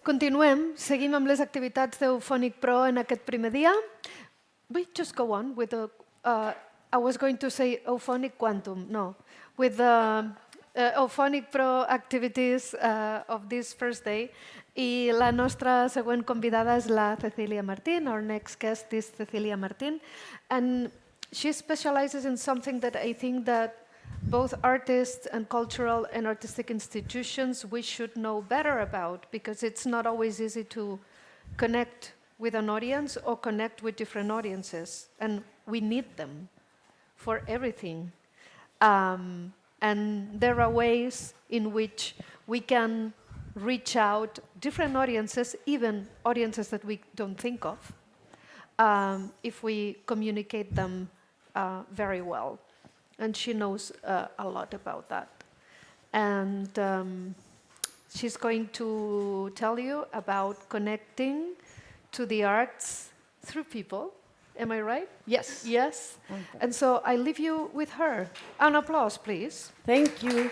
Continuem, seguim amb les activitats d'Eufònic Pro en aquest primer dia. We just go on with the, I was going to say Eufònic Quantum, no. With the Eufònic Pro activities of this first day. I la nostra següent convidada és la Cecilia Martín. Our next guest is Cecilia Martín. And she specializes in something that I think that both artists and cultural and artistic institutions we should know better about, because it's not always easy to connect with an audience or connect with different audiences, and we need them for everything. And there are ways in which we can reach out different audiences, even audiences that we don't think of, if we communicate them very well. And she knows a lot about that. And she's going to tell you about connecting to the arts through people. Am I right? Yes. Yes? Okay. And so I leave you with her. An applause, please. Thank you.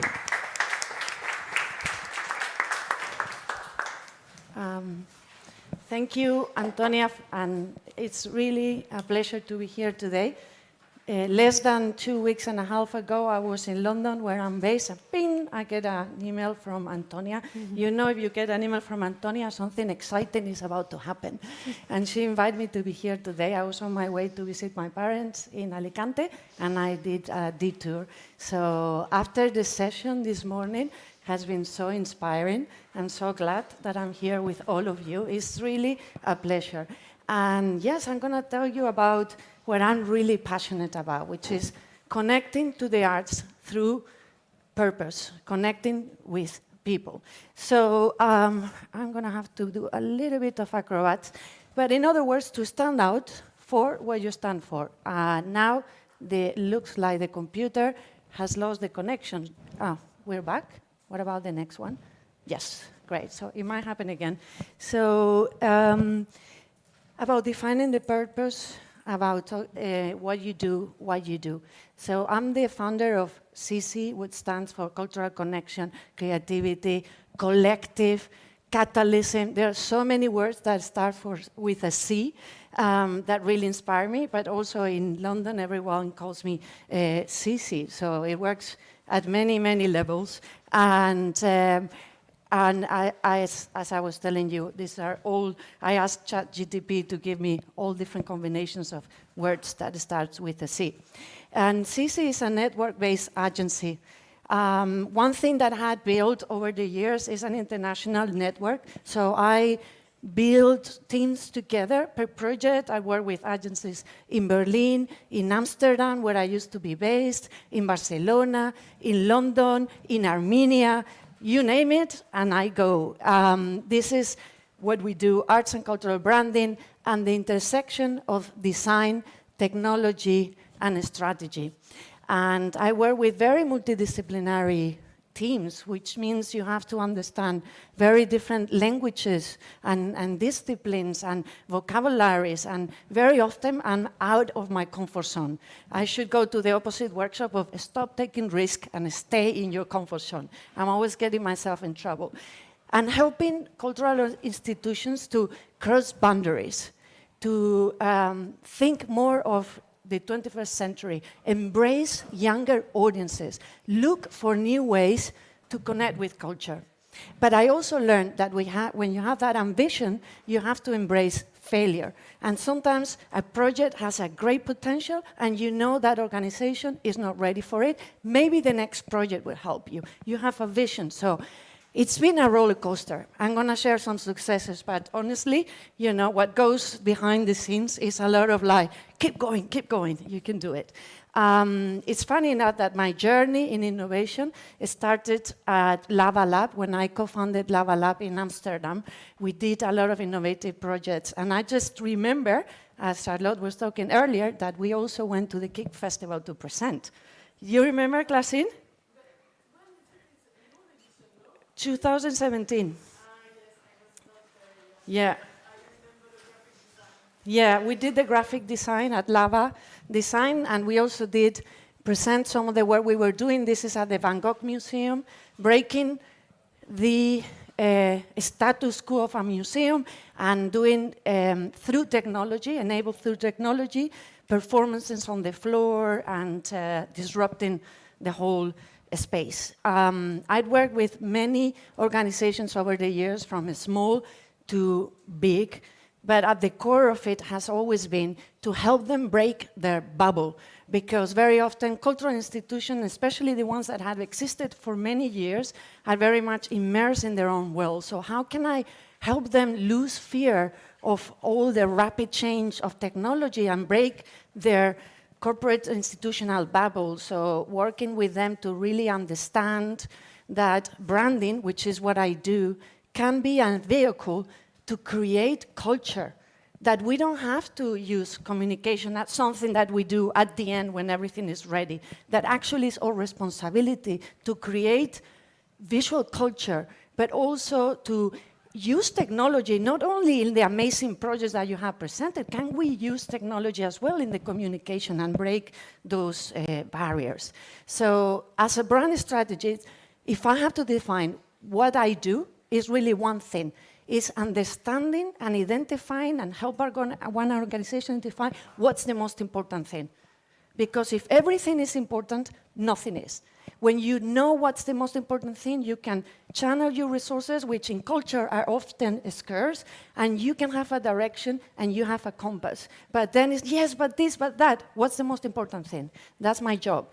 Thank you, Antonia, and it's really a pleasure to be here today. Less than 2 weeks and a half ago, I was in London, where I'm based, and ping, I get an email from Antonia. Mm-hmm. You know, if you get an email from Antonia, something exciting is about to happen. And she invited me to be here today. I was on my way to visit my parents in Alicante, and I did a detour. So after the session this morning has been so inspiring. I'm so glad that I'm here with all of you. It's really a pleasure. And yes, I'm going to tell you about what I'm really passionate about, which is connecting to the arts through purpose, connecting with people. So I'm going to have to do a little bit of acrobats, but in other words, to stand out for what you stand for. Now, looks like the computer has lost the connection. We're back. What about the next one? Yes, great. So it might happen again. So about defining the purpose, about what you do. So I'm the founder of CC, which stands for Cultural Connection, Creativity, Collective, Catalysm. There are so many words that start with a C that really inspire me, but also in London, everyone calls me CC, so it works at many, many levels. And as I was telling you, these are all, I asked ChatGPT to give me all different combinations of words that starts with a C. And CC is a network-based agency. One thing that I had built over the years is an international network. So I build teams together per project. I work with agencies in Berlin, in Amsterdam, where I used to be based, in Barcelona, in London, in Armenia. You name it, and I go. This is what we do, arts and cultural branding, and the intersection of design, technology, and strategy. And I work with very multidisciplinary teams, which means you have to understand very different languages and disciplines and vocabularies, and very often I'm out of my comfort zone. I should go to the opposite workshop of stop taking risk and stay in your comfort zone. I'm always getting myself in trouble. And helping cultural institutions to cross boundaries, to think more of the 21st century, embrace younger audiences, look for new ways to connect with culture. But I also learned that when you have that ambition, you have to embrace failure. And sometimes a project has a great potential and you know that organization is not ready for it. Maybe the next project will help you. You have a vision. So it's been a roller coaster. I'm going to share some successes, but honestly, you know, what goes behind the scenes is a lot of like, keep going, you can do it. It's funny enough that my journey in innovation started at Lava Lab. When I co-founded Lava Lab in Amsterdam, we did a lot of innovative projects. And I just remember, as Charlotte was talking earlier, that we also went to the KIC Festival to present. You remember, Clasin? 2017. Yeah. Yeah, we did the graphic design at Lava Design, and we also did present some of the work we were doing. This is at the Van Gogh Museum, breaking the status quo of a museum and doing through technology, enabled through technology, performances on the floor and disrupting the whole space. I'd worked with many organizations over the years, from small to big, but at the core of it has always been to help them break their bubble, because very often cultural institutions, especially the ones that have existed for many years, are very much immersed in their own world. So how can I help them lose fear of all the rapid change of technology and break their corporate institutional bubble? So working with them to really understand that branding, which is what I do, can be a vehicle to create culture, that we don't have to use communication as something that we do at the end when everything is ready, that actually is our responsibility to create visual culture, but also to use technology, not only in the amazing projects that you have presented, can we use technology as well in the communication and break those barriers? So as a brand strategist, if I have to define what I do, is really one thing, is understanding and identifying and help one organization define what's the most important thing. Because if everything is important, nothing is. When you know what's the most important thing, you can channel your resources, which in culture are often scarce, and you can have a direction and you have a compass. But then it's, yes, but this, but that. What's the most important thing? That's my job.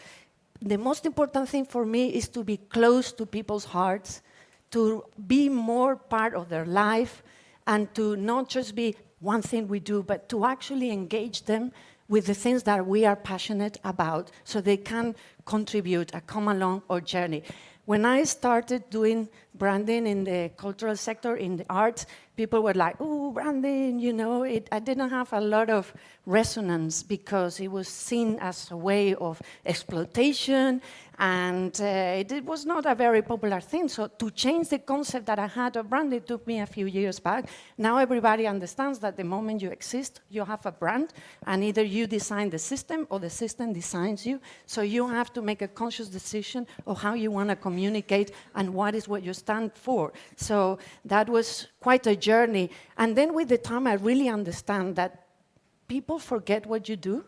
The most important thing for me is to be close to people's hearts, to be more part of their life, and to not just be one thing we do, but to actually engage them with the things that we are passionate about, so they can contribute and come along our journey. When I started doing branding in the cultural sector, in the arts, people were like, oh, branding, you know, I didn't have a lot of resonance because it was seen as a way of exploitation, and it was not a very popular thing. So to change the concept that I had of branding took me a few years back. Now everybody understands that the moment you exist, you have a brand, and either you design the system or the system designs you. So you have to make a conscious decision of how you want to communicate and what you stand for. So that was quite a journey. And then with the time, I really understand that people forget what you do.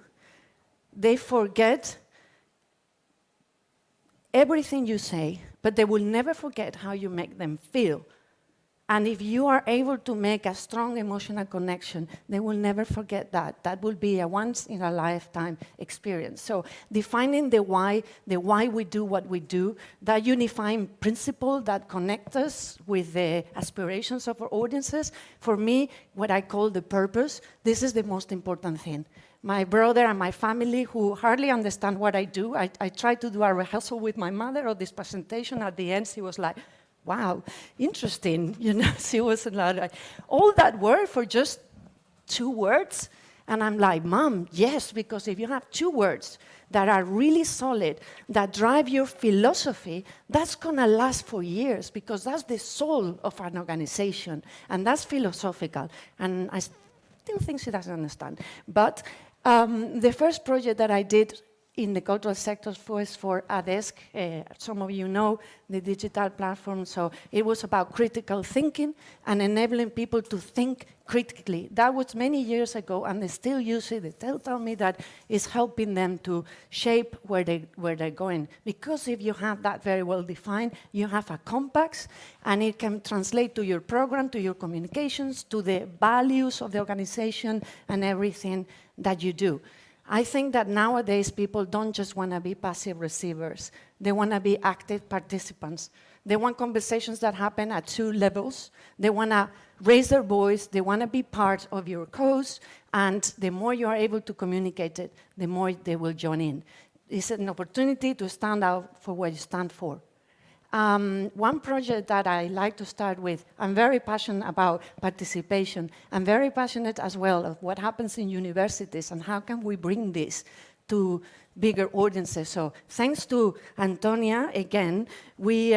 They forget everything you say, but they will never forget how you make them feel. And if you are able to make a strong emotional connection, they will never forget that. That will be a once-in-a-lifetime experience. So defining the why we do what we do, that unifying principle that connects us with the aspirations of our audiences, for me, what I call the purpose, this is the most important thing. My brother and my family, who hardly understand what I do, I tried to do a rehearsal with my mother of this presentation. At the end, she was like, wow, interesting, you know, she was like, all that work for just 2 words? And I'm like, Mom, yes, because if you have 2 words that are really solid, that drive your philosophy, that's gonna last for years, because that's the soul of an organization, and that's philosophical. And I still think she doesn't understand. But the first project that I did in the cultural sector was for Adesk. Some of you know the digital platform, so it was about critical thinking and enabling people to think critically. That was many years ago, and they still use it. They tell me that it's helping them to shape where they're going. Because if you have that very well defined, you have a compass, and it can translate to your program, to your communications, to the values of the organization and everything that you do. I think that nowadays people don't just want to be passive receivers. They want to be active participants. They want conversations that happen at 2 levels. They want to raise their voice. They want to be part of your cause. And the more you are able to communicate it, the more they will join in. It's an opportunity to stand out for what you stand for. One project that I like to start with, I'm very passionate about participation. I'm very passionate as well of what happens in universities and how can we bring this to bigger audiences. So thanks to Antonia, again, we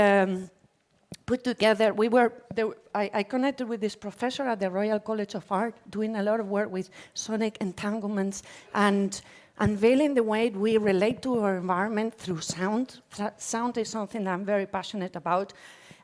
put together, I connected with this professor at the Royal College of Art, doing a lot of work with sonic entanglements and unveiling the way we relate to our environment through sound. Sound is something I'm very passionate about.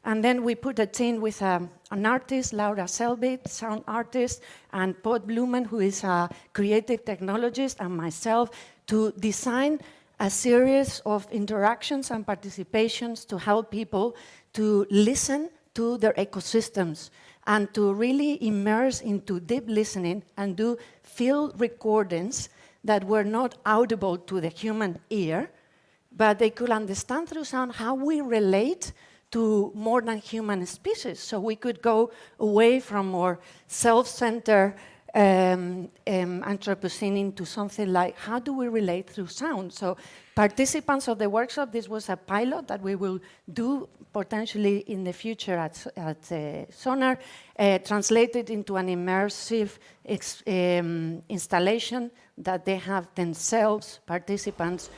And then we put a team with an artist, Laura Selbit, sound artist, and Pod Blumen, who is a creative technologist, and myself, to design a series of interactions and participations to help people to listen to their ecosystems and to really immerse into deep listening and do field recordings that were not audible to the human ear, but they could understand through sound how we relate to more than human species. So we could go away from more self-centered Anthropocene into something like, how do we relate through sound? So participants of the workshop, this was a pilot that we will do potentially in the future at Sonar, translated into an immersive installation that they have themselves, participants,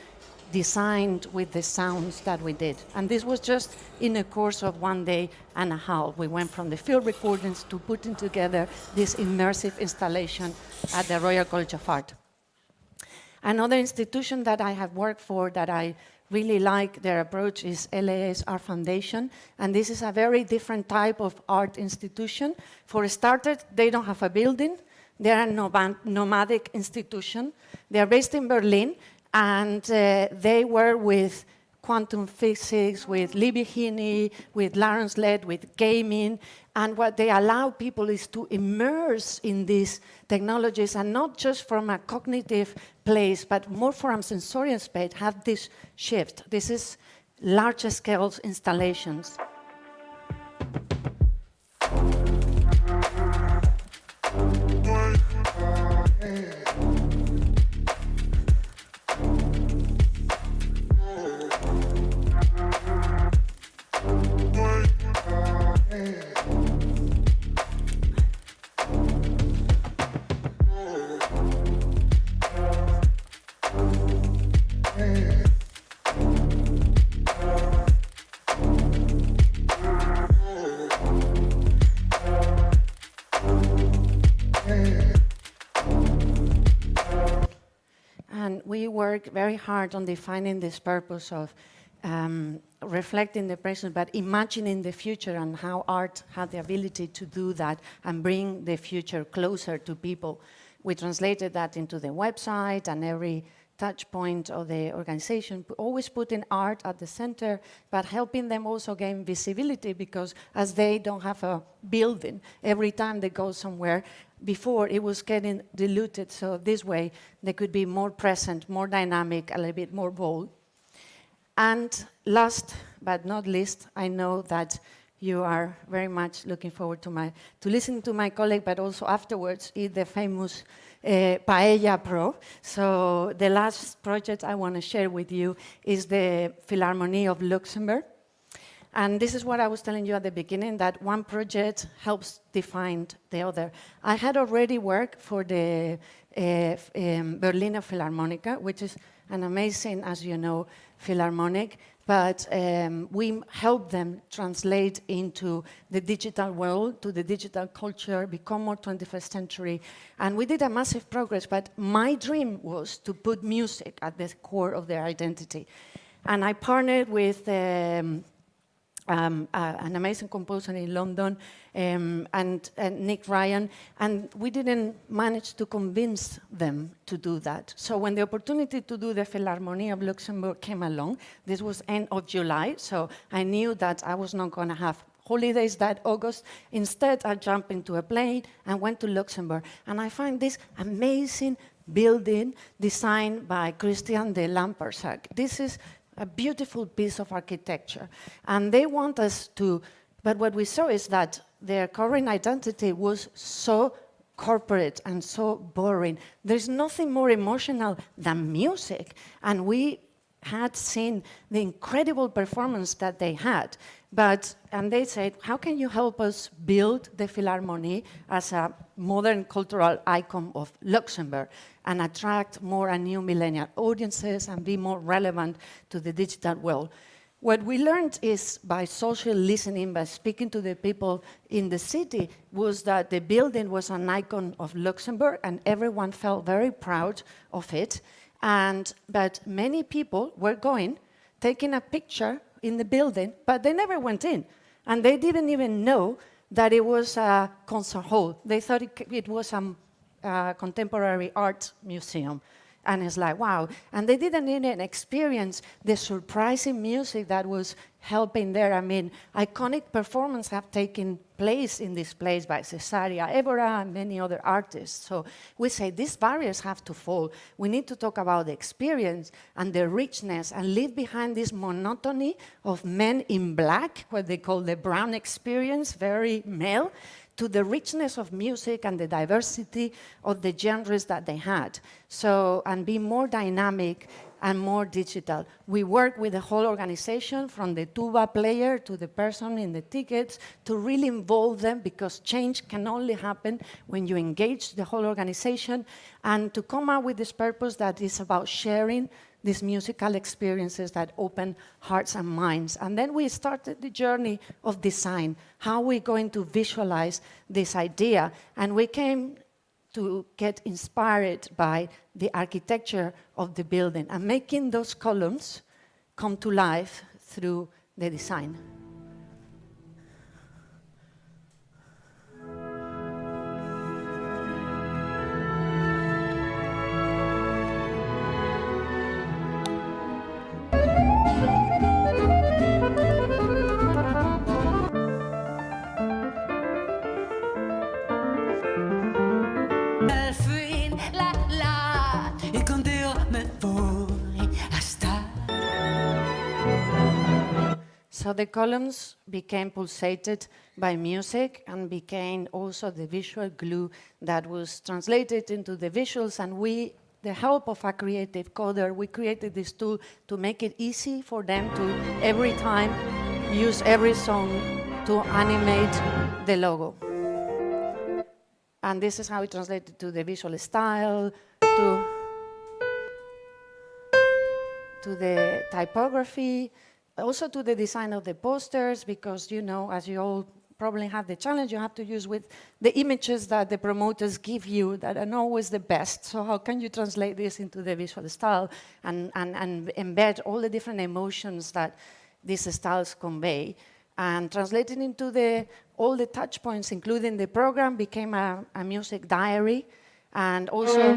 designed with the sounds that we did. And this was just in a course of 1 day and a half. We went from the field recordings to putting together this immersive installation at the Royal College of Art. Another institution that I have worked for that I really like their approach is LA's Art Foundation. And this is a very different type of art institution. For starters, they don't have a building. They are a nomadic institution. They are based in Berlin. And they were with quantum physics, with Libby Heaney, with Lawrence Led, with gaming. And what they allow people is to immerse in these technologies, and not just from a cognitive place, but more from a sensorial space, have this shift. This is larger scale installations. We work very hard on defining this purpose of reflecting the present, but imagining the future, and how art had the ability to do that and bring the future closer to people. We translated that into the website and every touch point of the organization, always putting art at the center, but helping them also gain visibility, because as they don't have a building, every time they go somewhere, before it was getting diluted, so this way they could be more present, more dynamic, a little bit more bold. And last but not least, I know that you are very much looking forward to listening to my colleague, but also afterwards eat the famous Paella Pro. So the last project I want to share with you is the Philharmonie of Luxembourg. And this is what I was telling you at the beginning, that one project helps define the other. I had already worked for the Berliner Philharmoniker, which is an amazing, as you know, philharmonic, but we helped them translate into the digital world, to the digital culture, become more 21st century. And we did a massive progress, but my dream was to put music at the core of their identity. And I partnered with an amazing composer in London, and Nick Ryan, and we didn't manage to convince them to do that. So when the opportunity to do the Philharmonie of Luxembourg came along, this was end of July, so I knew that I was not going to have holidays that August. Instead, I jumped into a plane and went to Luxembourg, and I find this amazing building designed by Christian de Lampersac. This is a beautiful piece of architecture. And they want us to, but what we saw is that their current identity was so corporate and so boring. There's nothing more emotional than music. And we had seen the incredible performance that they had. And they said, how can you help us build the Philharmonie as a modern cultural icon of Luxembourg and attract more and new millennial audiences and be more relevant to the digital world? What we learned is by social listening, by speaking to the people in the city, was that the building was an icon of Luxembourg and everyone felt very proud of it. But many people were going, taking a picture in the building, but they never went in. And they didn't even know that it was a concert hall. They thought it was a contemporary art museum. And it's like, wow. And they didn't even experience the surprising music that was helping there. I mean, iconic performances have taken place in this place by Cecilia, Evora, and many other artists. So we say these barriers have to fall. We need to talk about the experience and the richness and leave behind this monotony of men in black, what they call the brown experience, very male, to the richness of music and the diversity of the genres that they had. So, and be more dynamic and more digital. We work with the whole organization, from the tuba player to the person in the tickets, to really involve them, because change can only happen when you engage the whole organization, and to come up with this purpose that is about sharing these musical experiences that open hearts and minds. And then we started the journey of design. How are we going to visualize this idea? And we came to get inspired by the architecture of the building and making those columns come to life through the design. So the columns became pulsated by music and became also the visual glue that was translated into the visuals. And we, the help of a creative coder, we created this tool to make it easy for them to every time use every song to animate the logo. And this is how it translated to the visual style, to the typography, also to the design of the posters, because, you know, as you all probably have the challenge, you have to use with the images that the promoters give you that are not always the best. So how can you translate this into the visual style and embed all the different emotions that these styles convey? And translating into all the touch points, including the program, became a music diary. And also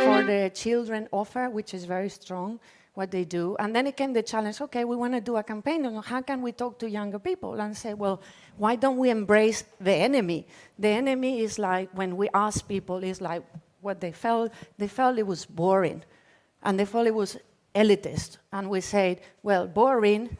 for the children offer, which is very strong, what they do. And then it came the challenge, okay, we want to do a campaign, and how can we talk to younger people? And say, well, why don't we embrace the enemy? The enemy is like, when we ask people, is like what they felt it was boring. And they felt it was elitist. And we said, well, boring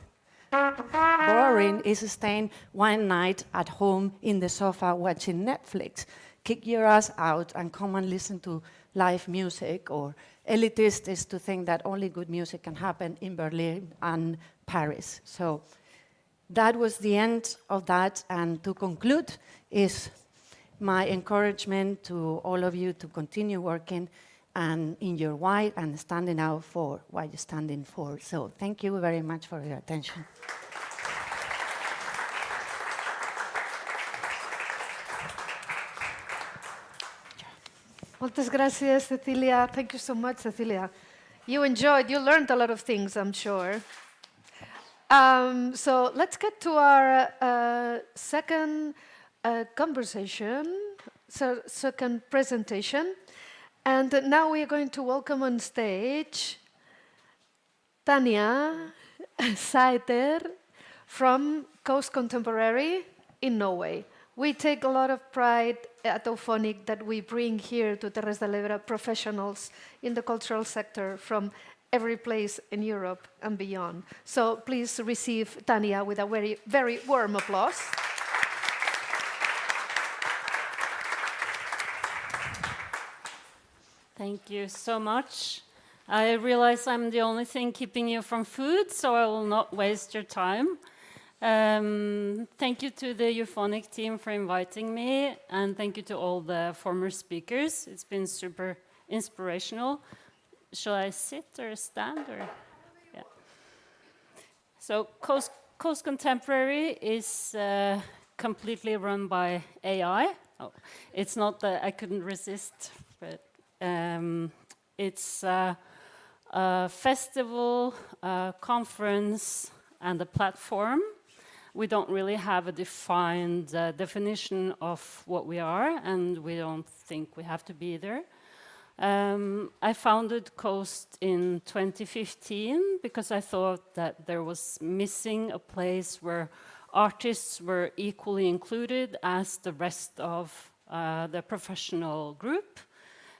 is staying one night at home in the sofa watching Netflix. Kick your ass out and come and listen to live music. Or elitist is to think that only good music can happen in Berlin and Paris. So that was the end of that. And to conclude is my encouragement to all of you to continue working and in your why and standing out for what you're standing for. So thank you very much for your attention. Moltes gràcies, Cecilia. Thank you so much, Cecilia. You learned a lot of things, I'm sure. So let's get to our second second presentation. And now we are going to welcome on stage Tanja Sæter from Coast Contemporary in Norway. We take a lot of pride at Eufònic that we bring here to Terres de l'Ebre professionals in the cultural sector from every place in Europe and beyond. So please receive Tanja with a very, very warm applause. Thank you so much. I realize I'm the only thing keeping you from food, so I will not waste your time. Thank you to the Eufònic team for inviting me, and thank you to all the former speakers. It's been super inspirational. Shall I sit or stand? Or? Yeah. So Coast Contemporary is completely run by AI. Oh, it's not that I couldn't resist, but it's a festival, a conference, and a platform. We don't really have a defined definition of what we are, and we don't think we have to be there. I founded Coast in 2015 because I thought that there was missing a place where artists were equally included as the rest of the professional group,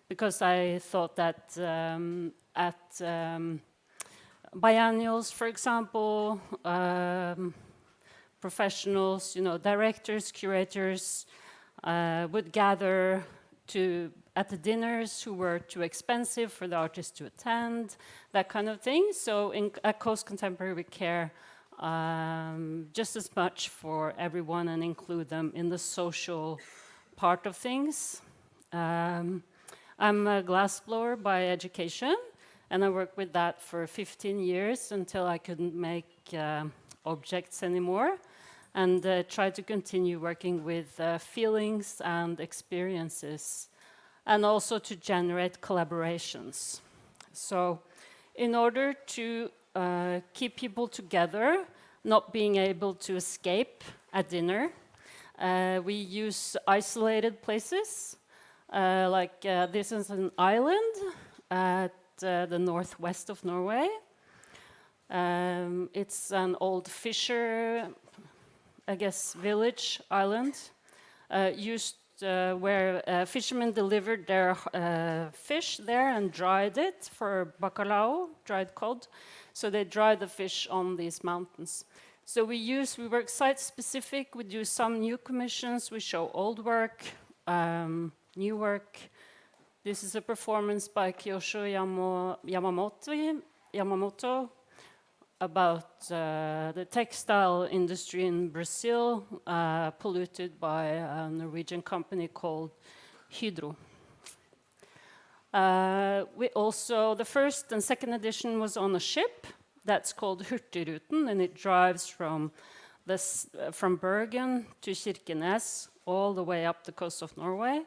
because I thought that at biennials, for example, professionals, directors, curators would gather at the dinners who were too expensive for the artists to attend, that kind of thing. So at Coast Contemporary, we care just as much for everyone and include them in the social part of things. I'm a glassblower by education, and I worked with that for 15 years until I couldn't make objects anymore, and tried to continue working with feelings and experiences, and also to generate collaborations. So in order to keep people together, not being able to escape at dinner, we use isolated places. This is an island at the northwest of Norway. It's an old fisher, I guess, village island, used where fishermen delivered their fish there and dried it for bacalao, dried cod. So they dry the fish on these mountains. So we work site-specific, we do some new commissions, we show old work, new work. This is a performance by Kyosho Yamamoto about the textile industry in Brazil, polluted by a Norwegian company called Hydro. The first and second edition was on a ship that's called Hurtigruten, and it drives from Bergen to Kirkenes, all the way up the coast of Norway.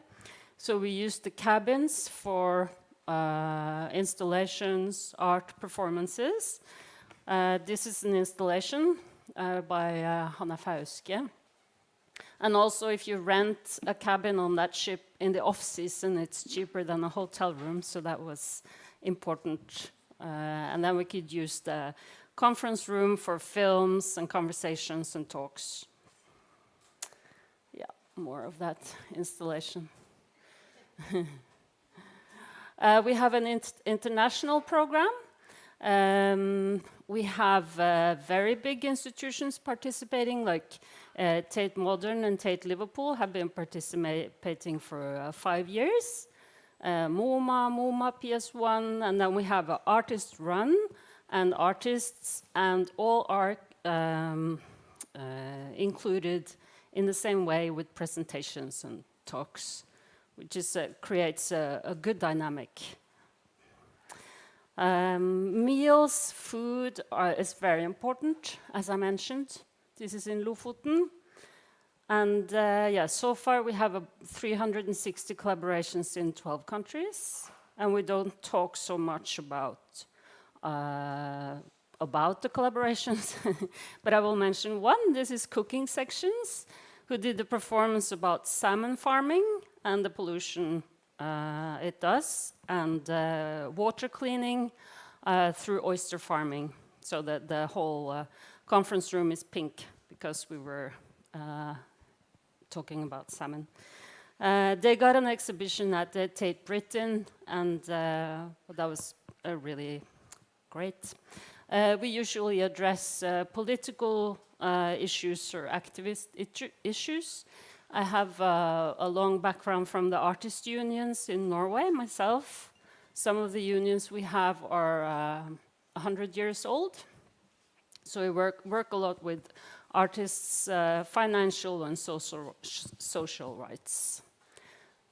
So we used the cabins for installations, art performances. This is an installation by Hanna Fauske. And also, if you rent a cabin on that ship in the off-season, it's cheaper than a hotel room, so that was important. And then we could use the conference room for films and conversations and talks. Yeah, more of that installation. We have an international program. We have very big institutions participating, like Tate Modern and Tate Liverpool have been participating for 5 years. MoMA, PS1, and then we have an artist run, and artists and all are included in the same way with presentations and talks, which creates a good dynamic. Meals, food is very important, as I mentioned. This is in Lofoten. And so far we have 360 collaborations in 12 countries. And we don't talk so much about the collaborations, but I will mention one. This is Cooking Sections, who did the performance about salmon farming and the pollution it does, and water cleaning through oyster farming, so that the whole conference room is pink because we were talking about salmon. They got an exhibition at the Tate Britain, and that was really great. We usually address political issues or activist issues. I have a long background from the artist unions in Norway myself. Some of the unions we have are 100 years old. So we work a lot with artists' financial and social rights.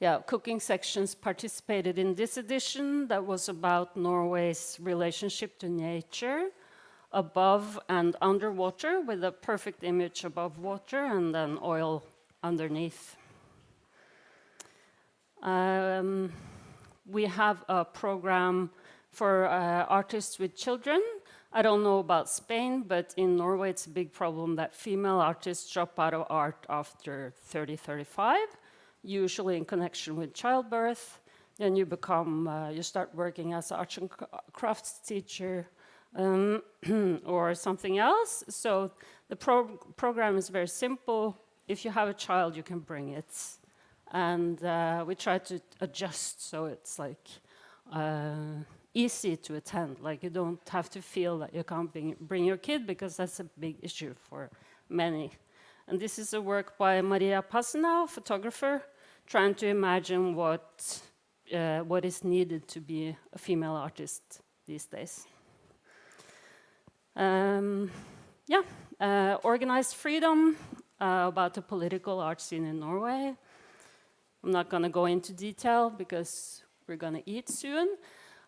Yeah, Cooking Sections participated in this edition that was about Norway's relationship to nature, above and underwater, with a perfect image above water and then oil underneath. We have a program for artists with children. I don't know about Spain, but in Norway it's a big problem that female artists drop out of art after 30, 35, usually in connection with childbirth. Then you you start working as an arts and crafts teacher or something else. So the program is very simple. If you have a child, you can bring it. And we try to adjust so it's like easy to attend. Like you don't have to feel that you can't bring your kid, because that's a big issue for many. And this is a work by Maria Passenau, photographer, trying to imagine what is needed to be a female artist these days. Organized freedom, about the political art scene in Norway. I'm not going to go into detail because we're going to eat soon.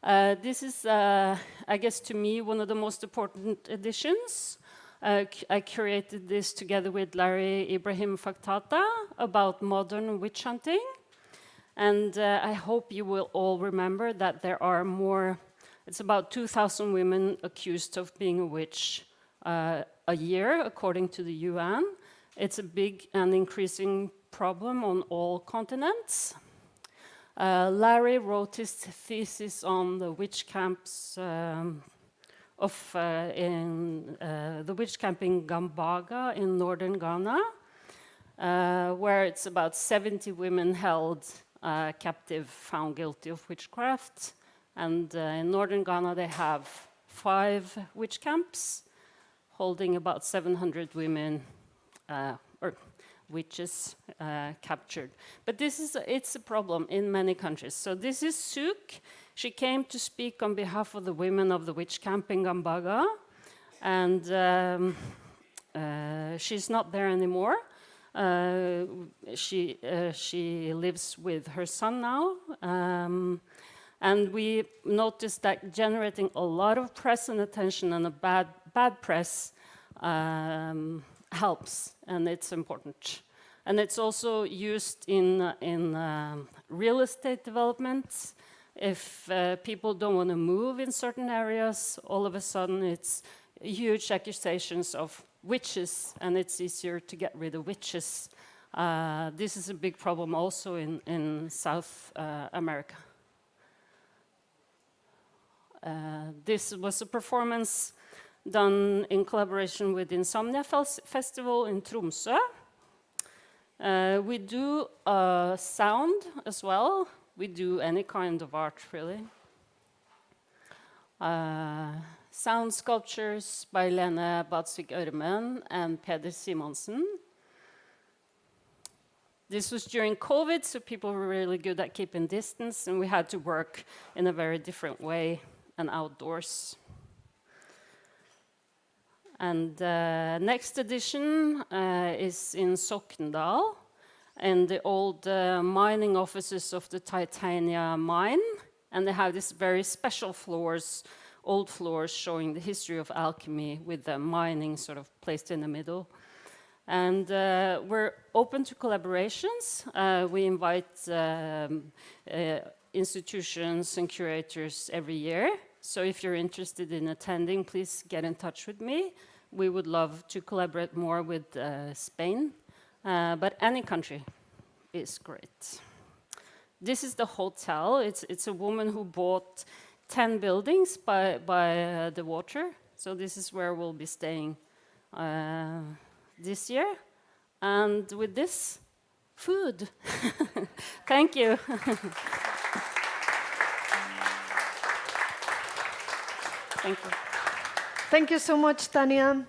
This is, I guess, to me, one of the most important editions. I curated this together with Larry Ibrahim Faktata about modern witch hunting. And I hope you will all remember that there are it's about 2,000 women accused of being a witch a year, according to the UN. It's a big and increasing problem on all continents. Larry wrote his thesis on the witch camps in the witch camp in Gambaga in northern Ghana, where it's about 70 women held captive, found guilty of witchcraft. And in northern Ghana, they have 5 witch camps holding about 700 women or witches captured. But it's a problem in many countries. So this is Suk. She came to speak on behalf of the women of the witch camp in Gambaga. And she's not there anymore. She lives with her son now. And we noticed that generating a lot of press and attention and a bad press helps, and it's important. And it's also used in real estate developments. If people don't want to move in certain areas, all of a sudden it's huge accusations of witches, and it's easier to get rid of witches. This is a big problem also in South America. This was a performance done in collaboration with Insomnia Festival in Tromsø. We do sound as well. We do any kind of art, really. Sound sculptures by Lene Badsvik Ørmen and Peder Simonsen. This was during COVID, so people were really good at keeping distance, and we had to work in a very different way and outdoors. And next edition is in Sokndal, in the old mining offices of the Titania mine. And they have these very special floors, old floors, showing the history of alchemy with the mining sort of placed in the middle. And we're open to collaborations. We invite institutions and curators every year. So if you're interested in attending, please get in touch with me. We would love to collaborate more with Spain, but any country is great. This is the hotel. It's a woman who bought 10 buildings by the water. So this is where we'll be staying this year. And with this, food. Thank you. Thank you. Thank you so much, Tanja.